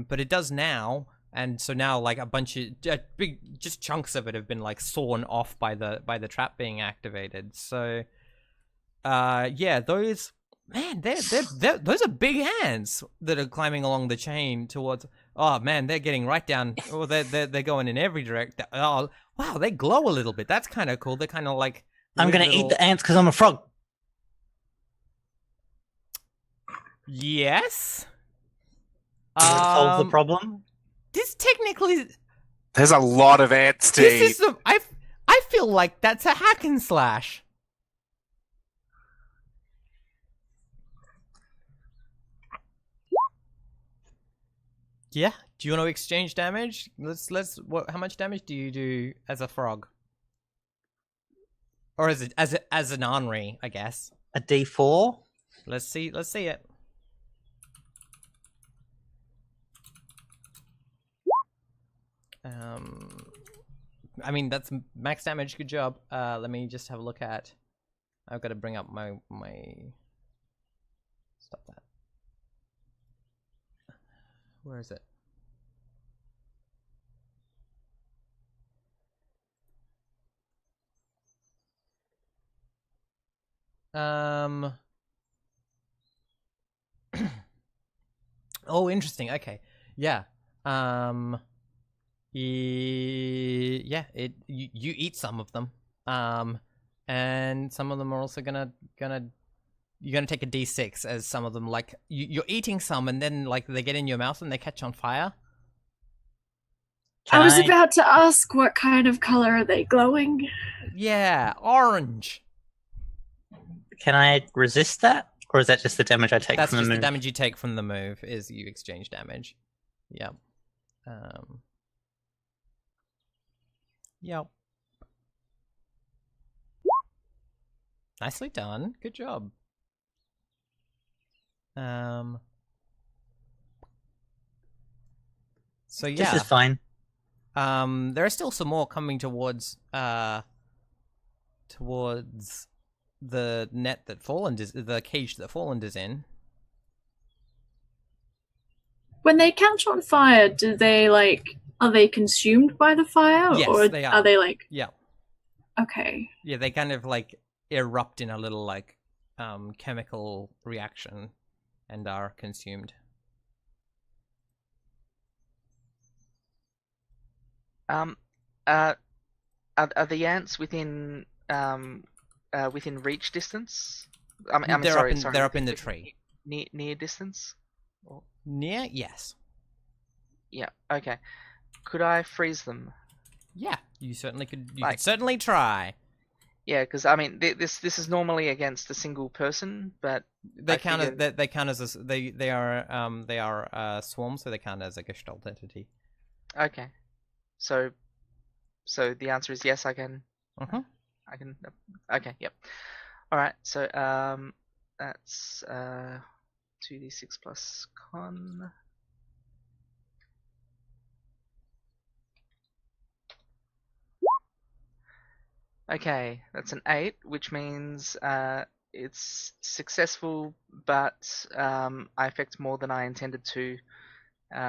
But it does now, and so now like a bunch of big just chunks of it have been like sawn off by the trap being activated. So, yeah, those those are big ants that are climbing along the chain towards. Oh man, they're getting right down. Oh, they're going in every direction. Oh wow, they glow a little bit. That's kind of cool. They're kind of like. I'm weird gonna eat little- the ants because I'm a frog. Yes. Does that solve the Um, problem? This technically, There's a lot of ants to this eat. is the I feel like that's a hack and slash. Yeah. Do you want to exchange damage? Let's. What? How much damage do you do as a frog? Or as an ornery, I guess. A D4? Let's see. Let's see it. I mean that's max damage. Good job. Let me just have a look at. I've got to bring up my. Stop that. Where is it? Oh, interesting. Okay. Yeah. Yeah. You eat some of them. And some of them are also gonna you're gonna take a D6 as some of them like you're eating some and then like they get in your mouth and they catch on fire. I was about to ask what kind of color are they glowing? Yeah, orange. Can I resist that? Or is that just the damage I take That's from the just move? the damage you take from the move. Is you exchange damage. Yep. Yep. Nicely done. Good job. So yeah. This is fine. There are still some more coming towards the net that Fallen is the cage that Fallen is in. When they catch on fire, do they are they consumed by the fire? Yes, or they are. they like Yeah. okay. Yeah, they kind of like erupt in a little like chemical reaction and are consumed. Are the ants within reach distance? I'm They're sorry, up in sorry. they're up in the tree. Near distance? Or... Near, yes. Yeah. Okay. Could I freeze them? Yeah, you certainly could. You Like- could certainly try. Yeah, because I mean, this is normally against a single person, but They I count as figured- they count as they are swarms, so they count as a Gestalt entity. okay. So the answer is yes. I can. Mhm. I can. Okay. Yep. All right. So that's 2d6 plus con. Okay, that's an 8, which means it's successful, but I affect more than I intended to.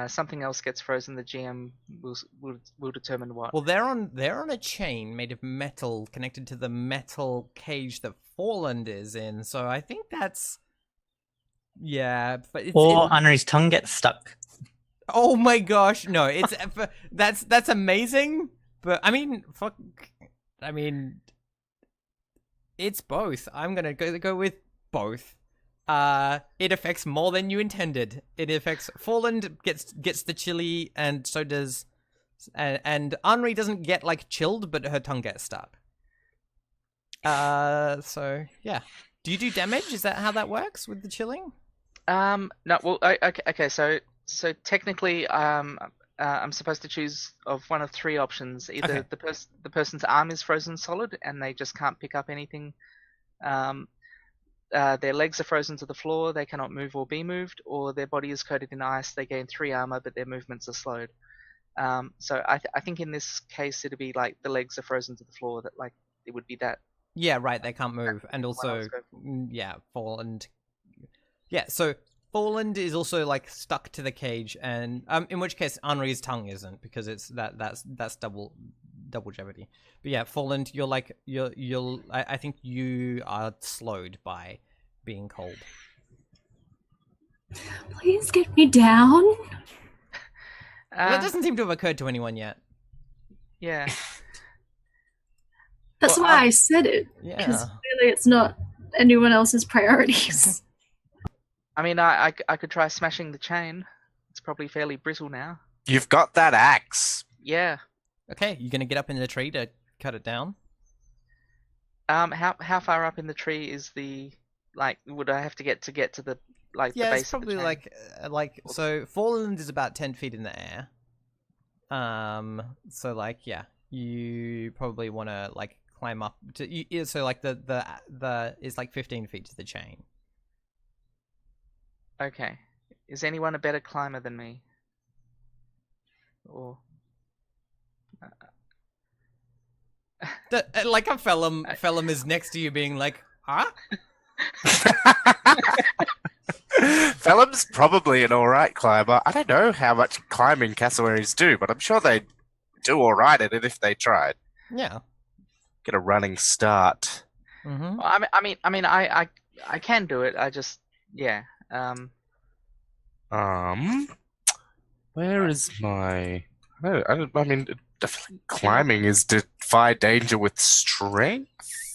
Something else gets frozen. The GM will determine what. Well, they're on a chain made of metal connected to the metal cage that Fallen is in. So I think that's but Or Henri's tongue gets stuck. Oh my gosh, no, it's that's amazing, but I mean, fuck, I mean, it's both. I'm gonna go with both. It affects more than you intended. It affects Fallen gets the chili, and so does, and Henri doesn't get like chilled, but her tongue gets stuck. So yeah. Do you do damage? Is that how that works with the chilling? No. Well, okay. So technically, I'm supposed to choose of one of three options. Either Okay. the person's arm is frozen solid and they just can't pick up anything. Their legs are frozen to the floor. They cannot move or be moved. Or their body is coated in ice. They gain 3 armor, but their movements are slowed. So I think in this case it'd be like the legs are frozen to the floor. That like it would be that. Yeah, right. They can't move, and What I also, was going for. yeah, Fallen. Yeah, so Fallen is also like stuck to the cage, and in which case Henri's tongue isn't, because it's that's double jeopardy. But yeah, Fallen, you're like I think you are slowed by being cold. Please get me down. That doesn't seem to have occurred to anyone yet. Yeah. That's Well, why I said it. Yeah. Because clearly it's not anyone else's priorities. I mean, I could try smashing the chain. It's probably fairly brittle now. You've got that axe. Yeah. Okay, you gonna get up in the tree to cut it down? How far up in the tree is the like? Would I have to get to the like the Yeah, base it's probably of the chain? like so. Fallen is about 10 feet in the air. So like yeah, you probably want to like climb up to. So like the is like 15 feet to the chain. Okay. Is anyone a better climber than me? Or Like a Fellum is next to you, being like, huh? Phelim's probably an alright climber. I don't know how much climbing cassowaries do, but I'm sure they do alright at it if they tried. Yeah. Get a running start. Mm-hmm. well, I can do it. I just yeah. Where is my? I mean, definitely climbing is defy danger with strength.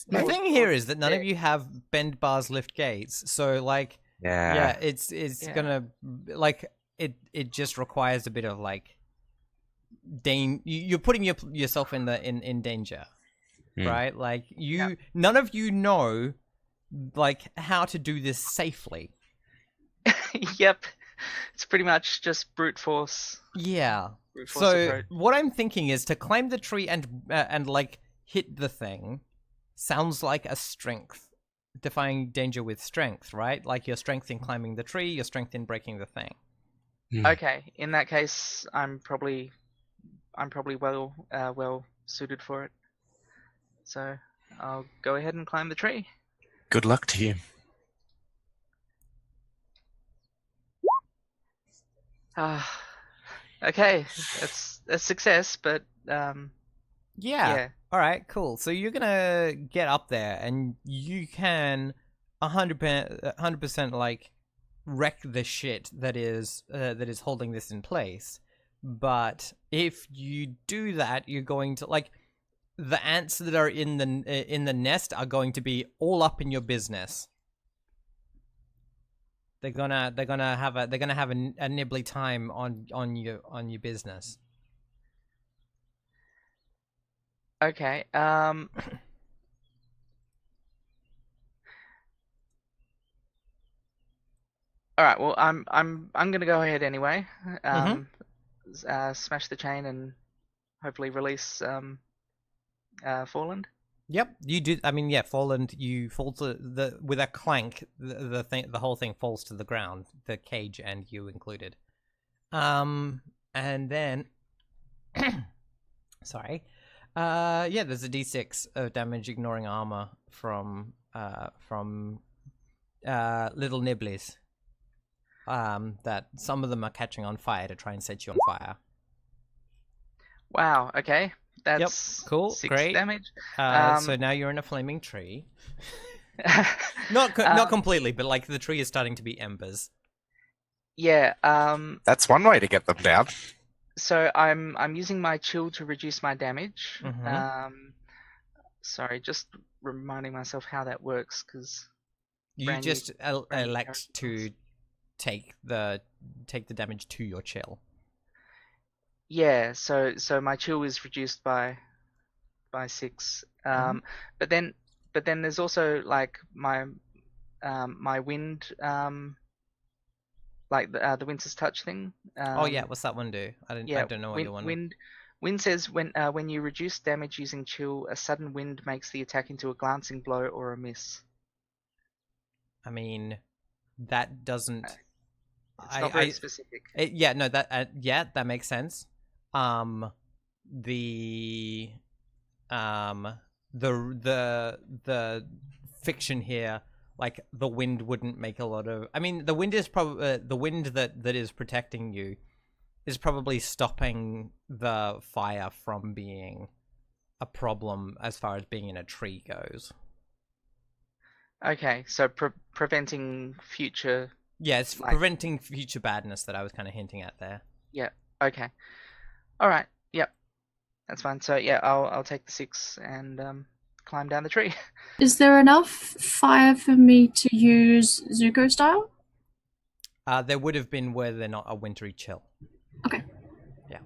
The thing here is that none of you have bend bars, lift gates, so like, yeah, it's Yeah. gonna like it just requires a bit of like, you're putting yourself in danger, right? Like none of you know like how to do this safely. Yep. It's pretty much just brute force. Yeah. Brute force So approach. what I'm thinking is to climb the tree and like hit the thing sounds like a strength, defying danger with strength, right? Like your strength in climbing the tree, your strength in breaking the thing. Okay, in that case, I'm probably well suited for it. So I'll go ahead and climb the tree. Good luck to you. Okay, that's a success, but Yeah. All right, cool. So you're gonna get up there, and you can 100% like wreck the shit that is holding this in place. But if you do that, you're going to like the ants that are in the nest are going to be all up in your business. They're gonna have a nibbly time on your business. okay. All right. Well, I'm gonna go ahead anyway. Smash the chain and hopefully release Forland. Yep, you do. I mean, yeah, Fallen. You fall to with a clank. The whole thing falls to the ground. The cage and you included. And then, sorry. Yeah, there's a d6 of damage ignoring armor from little nibblies. That some of them are catching on fire to try and set you on fire. Wow. Okay. That's cool, 6 great. damage. So now you're in a flaming tree. Not completely, but like the tree is starting to be embers. Yeah. That's one way to get them down. So I'm using my chill to reduce my damage. Mhm. Sorry, just reminding myself how that works because You brand new- just brand new elect character to take the damage to your chill. Yeah, so my chill is reduced by 6. But then there's also like my my wind like the winter's touch thing. Oh yeah, what's that one do? I Yeah, don't know what your one. wind says when you reduce damage using chill, a sudden wind makes the attack into a glancing blow or a miss. I mean, that doesn't. It's not very specific. Yeah, no, that yeah, that makes sense. The the fiction here, like the wind wouldn't make a lot of. I mean, the wind is probably the wind that is protecting you is probably stopping the fire from being a problem as far as being in a tree goes. Okay, so preventing future. Yeah, it's preventing future badness that I was kind of hinting at there. Yeah. Okay. All right. Yep. That's fine. So yeah, I'll take the 6 and climb down the tree. Is there enough fire for me to use Zuko style? There would have been were there not a wintry chill. Okay. Yeah.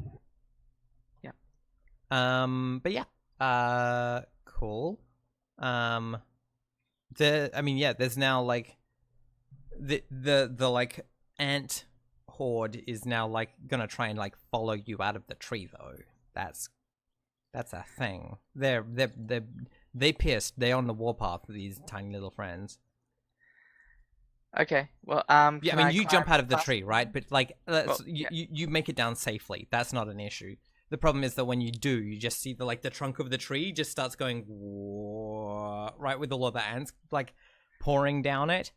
Yeah. But yeah. Cool. I mean, yeah. There's now like the like ant horde is now like gonna try and like follow you out of the tree though. That's a thing. They pissed. They're on the warpath. These tiny little friends. Okay. Well, Yeah, I mean, you jump out of the tree, right? But like, yeah. you make it down safely. That's not an issue. The problem is that when you do, you just see the trunk of the tree just starts going right with all of the ants like pouring down it.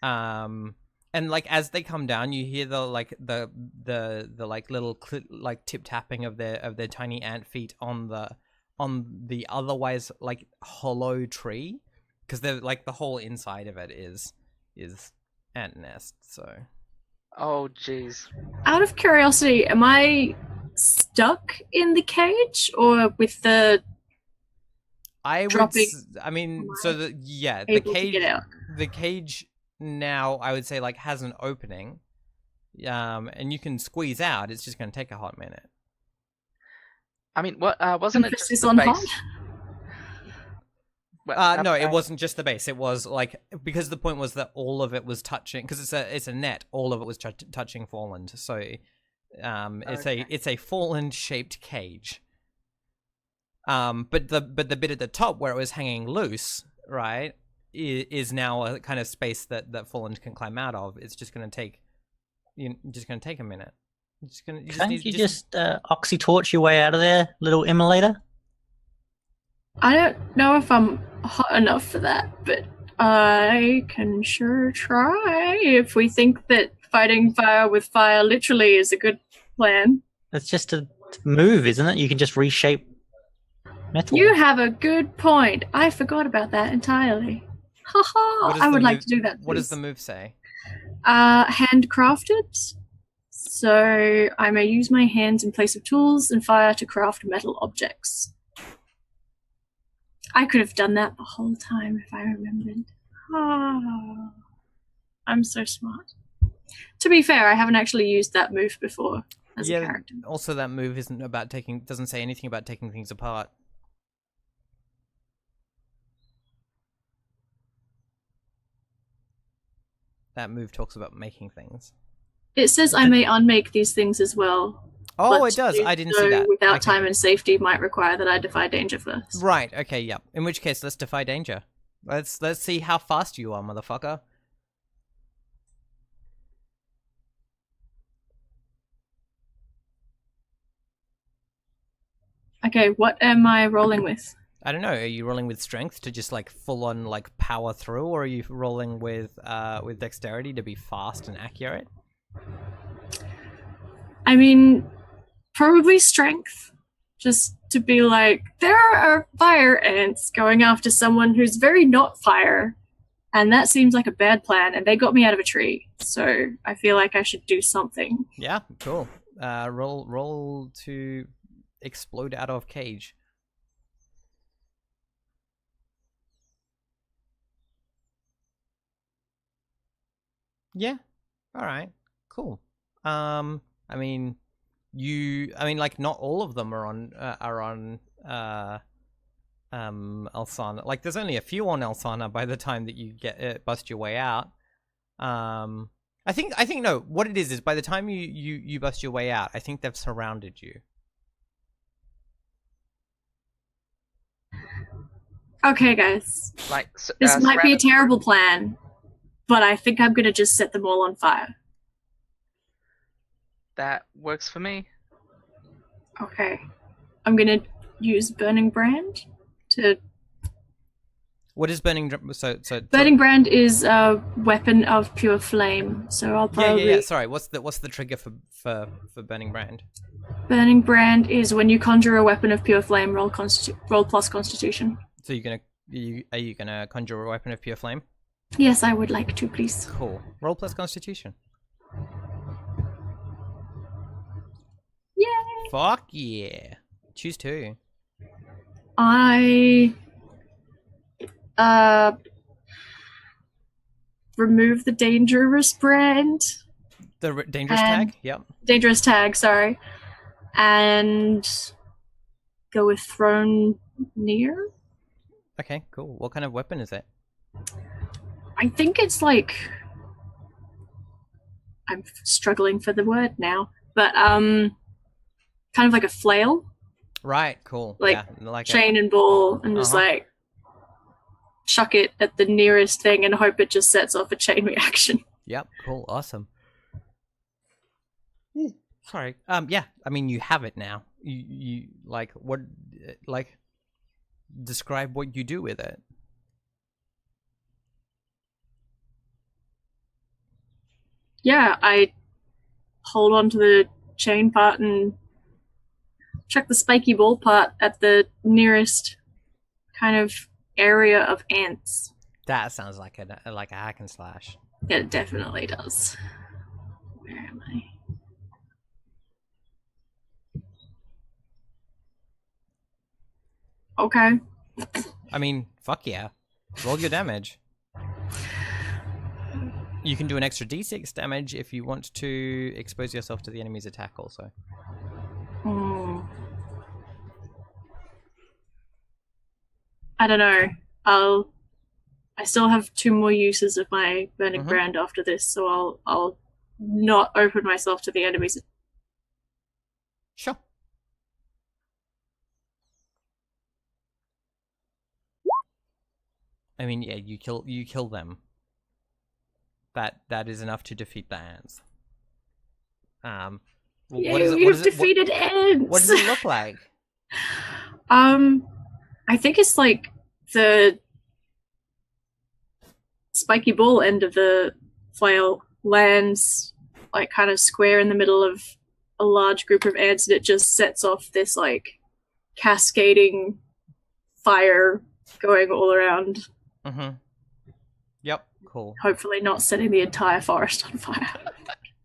And like as they come down, you hear the like little like tip tapping of their tiny ant feet on the otherwise like hollow tree, because they're like the whole inside of it is ant nest. So Oh, jeez. Out of curiosity, am I stuck in the cage or with the I dropping? I mean, so the Able to get out? the cage now I would say like has an opening, and you can squeeze out. It's just going to take a hot minute. I mean, what wasn't it just Emphasis the on base? hot? Well, No, it wasn't just the base. It was like because the point was that all of it was touching because it's a net. All of it was touching Fallen. So, it's a Fallen shaped cage. But the bit at the top where it was hanging loose, right, is now a kind of space that Fallen can climb out of. It's just going to take a minute. Can't you just oxy-torch your way out of there, little immolator? I don't know if I'm hot enough for that, but I can sure try if we think that fighting fire with fire literally is a good plan. That's just a move, isn't it? You can just reshape metal. You have a good point. I forgot about that entirely. Haha, I would like to do that. What does please. the move say? Handcrafted. So I may use my hands in place of tools and fire to craft metal objects. I could have done that the whole time if I remembered. Ah, I'm so smart. To be fair, I haven't actually used that move before as a character. Also, that move doesn't say anything about taking things apart. That move talks about making things. It says I may unmake these things as well. Oh, it does. I didn't see that. Without Okay. time and safety might require that I defy danger first. Right. Okay. Yep. In which case, let's defy danger. Let's see how fast you are, motherfucker. Okay, what am I rolling with? I don't know. Are you rolling with strength to just like full on like power through, or are you rolling with dexterity to be fast and accurate? I mean, probably strength. Just to be like, there are fire ants going after someone who's very not fire, And that seems like a bad plan, and they got me out of a tree, so I feel like I should do something. Yeah, cool. Roll to explode out of cage. Yeah. All right. Cool. I mean, like not all of them are on Elsana. Like there's only a few on Elsana by the time that you get bust your way out. I think no, what it is by the time you bust your way out, I think they've surrounded you. Okay, guys. Like This might be a surrounded- terrible plan, but I think I'm gonna just set them all on fire. That works for me. Okay. I'm gonna use Burning Brand to... What is burning? Burning Brand is a weapon of pure flame, so I'll probably... Yeah. Sorry, what's the trigger for burning brand? Burning Brand is when you conjure a weapon of pure flame, roll plus Constitution. So are you gonna conjure a weapon of pure flame? Yes, I would like to, please. Cool. Roll plus Constitution. Yay! Fuck yeah! Choose two. I remove the dangerous brand. The dangerous And- tag. Yep. Dangerous tag, sorry. And go with thrown near. Okay. Cool. What kind of weapon is it? I think it's like... I'm struggling for the word now. But kind of like a flail. Right. Cool. Like, yeah. Like chain and ball, and just like chuck it at the nearest thing and hope it just sets off a chain reaction. Yep. Cool. Awesome. Sorry. Yeah. I mean, you have it now. You like what? Like, describe what you do with it. Yeah, I hold on to the chain part and chuck the spiky ball part at the nearest kind of area of ants. That sounds like a hack and slash. It definitely does. Where am I? Okay. I mean, fuck yeah. Roll your damage. You can do an extra d6 damage if you want to expose yourself to the enemy's attack also. I don't know. I still have 2 more uses of my Burning Brand after this, so I'll not open myself to the enemies. Sure. I mean, yeah, you kill them. That is enough to defeat the ants. You've defeated ants. What does it look like? I think it's like the spiky ball end of the flail lands like kind of square in the middle of a large group of ants, and it just sets off this like cascading fire going all around. Mm-hmm. Yep. Cool. Hopefully not setting the entire forest on fire.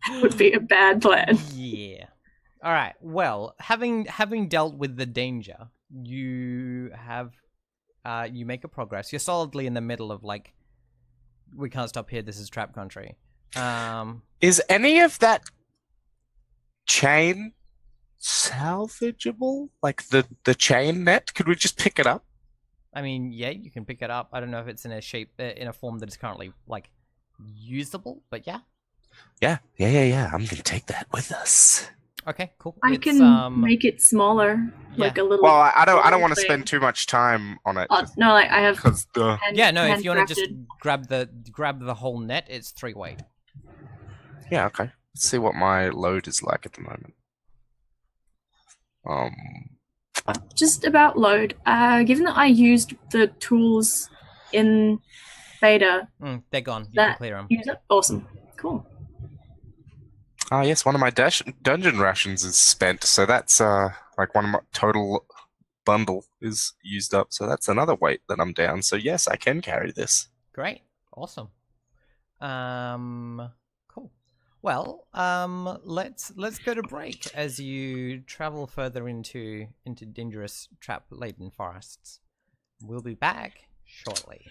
That would be a bad plan. Yeah. All right. Well, having dealt with the danger, you have you make a progress. You're solidly in the middle of like, we can't stop here. This is trap country. Is any of that chain salvageable? Like the chain net? Could we just pick it up? I mean, yeah, you can pick it up. I don't know if it's in a shape, in a form that is currently like usable, but yeah. Yeah. I'm gonna take that with us. Okay, cool. I It's, can make it smaller, like a little. Well, I don't want to thing. spend too much time on it. No, like I have. Because the Yeah, no. If you want to just handcrafted. grab the whole net, it's 3 weight. yeah, okay. Let's see what my load is like at the moment. Just about load. Given that I used the tools in beta, They're gone. You can that clear them. use it. Awesome, cool. Ah, yes, one of my dungeon rations is spent, so that's like one of my total bundle is used up, so that's another weight that I'm down. So yes, I can carry this. Great. Awesome. Cool. Well, let's go to break as you travel further into dangerous trap-laden forests. We'll be back shortly.